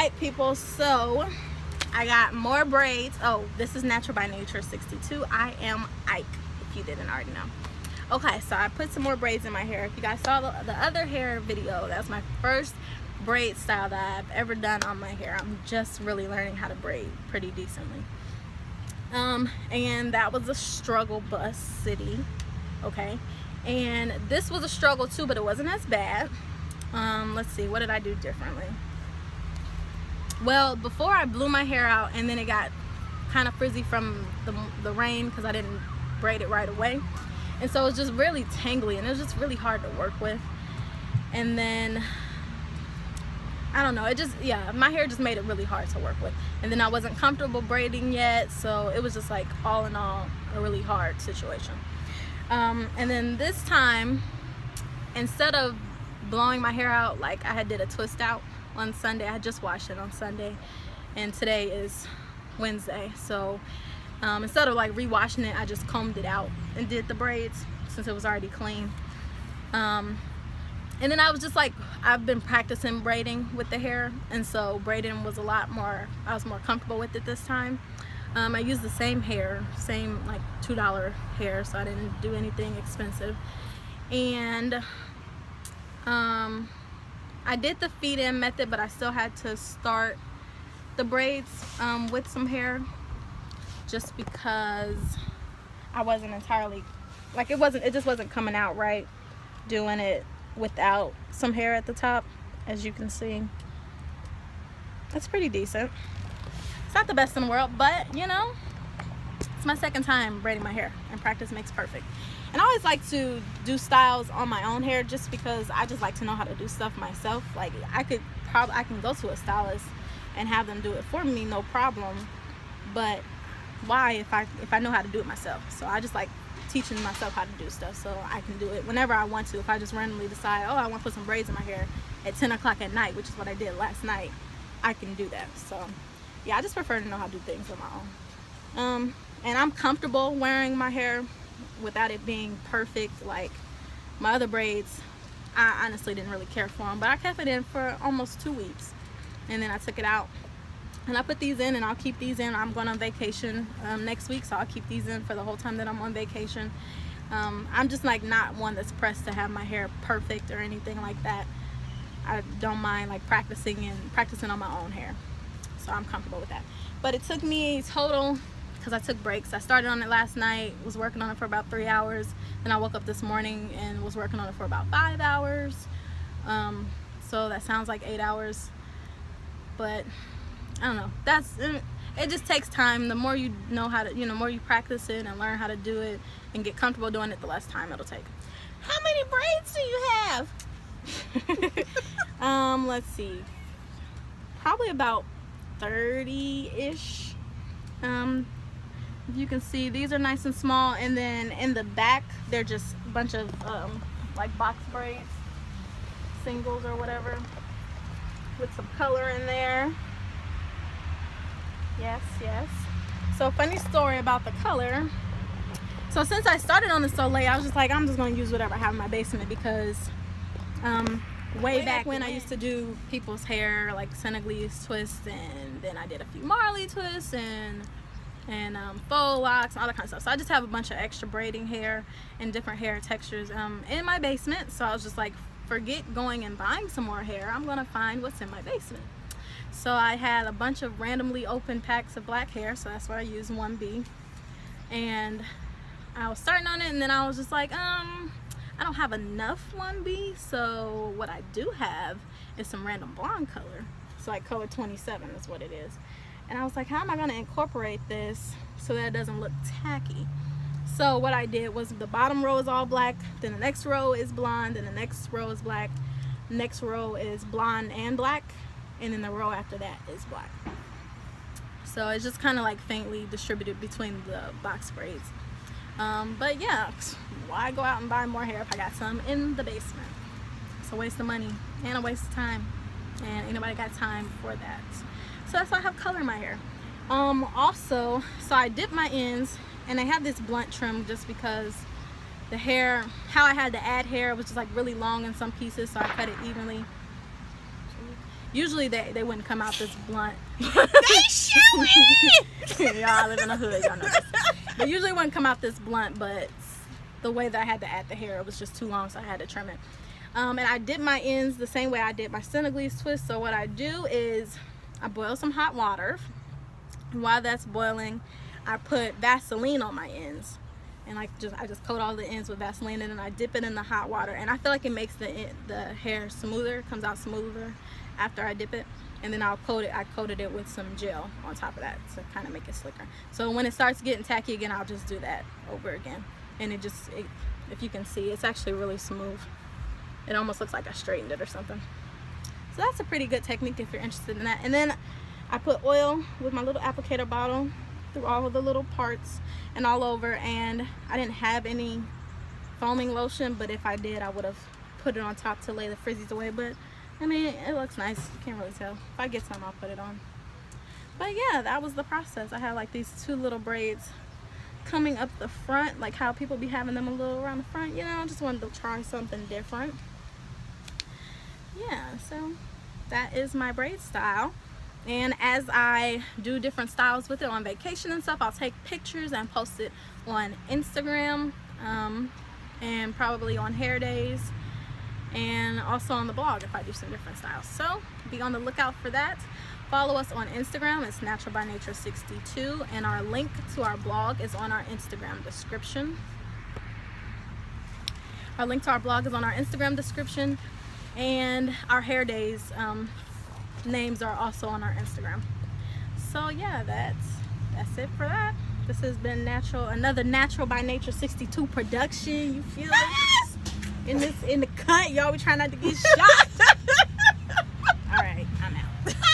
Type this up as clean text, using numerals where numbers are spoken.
Alright people, so I got more braids. Oh, this is Natural by Nature 62. I am Ike, if you didn't already know. Okay, so I put some more braids in my hair. If you guys saw the other hair video, that's my first braid style that I've ever done on my hair. I'm just really learning how to braid pretty decently. And that was a struggle bus city, okay? And this was a struggle too, but it wasn't as bad. Let's see, what did I do differently? Well, before I blew my hair out and then it got kind of frizzy from the rain because I didn't braid it right away. And so it was just really tangly and it was just really hard to work with. And then, I don't know, it just, yeah, my hair just made it really hard to work with. And then I wasn't comfortable braiding yet, so it was just like all in all a really hard situation. And then this time, instead of blowing my hair out like I had did a twist out on Sunday, I had just washed it on Sunday and today is Wednesday, so instead of like re-washing it, I just combed it out and did the braids since it was already clean. And then I was just like, I've been practicing braiding with the hair, and so braiding was a lot more, I was more comfortable with it this time. I used the same hair, same like $2 hair, so I didn't do anything expensive. And I did the feed-in method, but I still had to start the braids with some hair just because I wasn't entirely, like it just wasn't coming out right doing it without some hair at the top. As you can see, it's pretty decent. It's not the best in the world, but you know, it's my second time braiding my hair and practice makes perfect. And I always like to do styles on my own hair just because I just like to know how to do stuff myself. Like I can go to a stylist and have them do it for me, no problem. But why if I know how to do it myself? So I just like teaching myself how to do stuff so I can do it whenever I want to. If I just randomly decide, oh, I want to put some braids in my hair at 10 o'clock at night, which is what I did last night, I can do that. So yeah, I just prefer to know how to do things on my own. And I'm comfortable wearing my hair without it being perfect. Like my other braids, I honestly didn't really care for them, but I kept it in for almost 2 weeks and then I took it out and I put these in, and I'll keep these in. I'm going on vacation next week, so I'll keep these in for the whole time that I'm on vacation. I'm just like not one that's pressed to have my hair perfect or anything like that. I don't mind like practicing on my own hair, so I'm comfortable with that. But it took me total, because I took breaks. I started on it last night, was working on it for about 3 hours. Then I woke up this morning and was working on it for about 5 hours. So that sounds like 8 hours. But I don't know. It just takes time. The more you know how to, the more you practice it and learn how to do it and get comfortable doing it, the less time it'll take. How many braids do you have? Let's see. Probably about 30-ish. You can see these are nice and small, and then in the back they're just a bunch of like box braids, singles or whatever, with some color in there. Yes. So funny story about the color. So since I started on this so late, I was just like, I'm just going to use whatever I have in my basement, because way back when I used to do people's hair, like Senegalese twists, and then I did a few Marley twists and faux locks, all that kind of stuff. So I just have a bunch of extra braiding hair and different hair textures in my basement. So I was just like, forget going and buying some more hair. I'm going to find what's in my basement. So I had a bunch of randomly open packs of black hair, so that's what I used, 1B. And I was starting on it, and then I was just like, I don't have enough 1B, so what I do have is some random blonde color. So like color 27 is what it is. And I was like, how am I going to incorporate this so that it doesn't look tacky? So what I did was the bottom row is all black, then the next row is blonde, and the next row is black, next row is blonde and black, and then the row after that is black. So it's just kind of like faintly distributed between the box braids. But yeah, why go out and buy more hair if I got some in the basement? It's a waste of money and a waste of time, and ain't nobody got time for that. So that's why I have color in my hair. Also, so I dip my ends, and I have this blunt trim just because the hair, how I had to add hair was just like really long in some pieces, so I cut it evenly. Usually they wouldn't come out this blunt. They showing. Y'all live in the hood, y'all know this. They usually wouldn't come out this blunt, but the way that I had to add the hair, it was just too long, so I had to trim it. And I dip my ends the same way I did my Senegalese twist. So what I do is I boil some hot water. And while that's boiling, I put Vaseline on my ends. And I just coat all the ends with Vaseline, and then I dip it in the hot water. And I feel like it makes the hair smoother, comes out smoother after I dip it. And then I coated it with some gel on top of that to kind of make it slicker. So when it starts getting tacky again, I'll just do that over again. And if you can see, it's actually really smooth. It almost looks like I straightened it or something. So that's a pretty good technique if you're interested in that. And then I put oil with my little applicator bottle through all of the little parts and all over. And I didn't have any foaming lotion, but if I did, I would have put it on top to lay the frizzies away. But I mean, it looks nice. You can't really tell. If I get some, I'll put it on. But yeah, that was the process. I had like these 2 little braids coming up the front, like how people be having them a little around the front, you know. I just wanted to try something different. Yeah, so that is my braid style. And as I do different styles with it on vacation and stuff, I'll take pictures and post it on Instagram, and probably on hair days, and also on the blog if I do some different styles. So be on the lookout for that. Follow us on Instagram. It's naturalbynature62, and our link to our blog is on our Instagram description. Our link to our blog is on our Instagram description, and our hair days names are also on our Instagram. So yeah, that's it for that. This has been another Natural by Nature 62 production. You feel it? In the cut, y'all, we try not to get shot.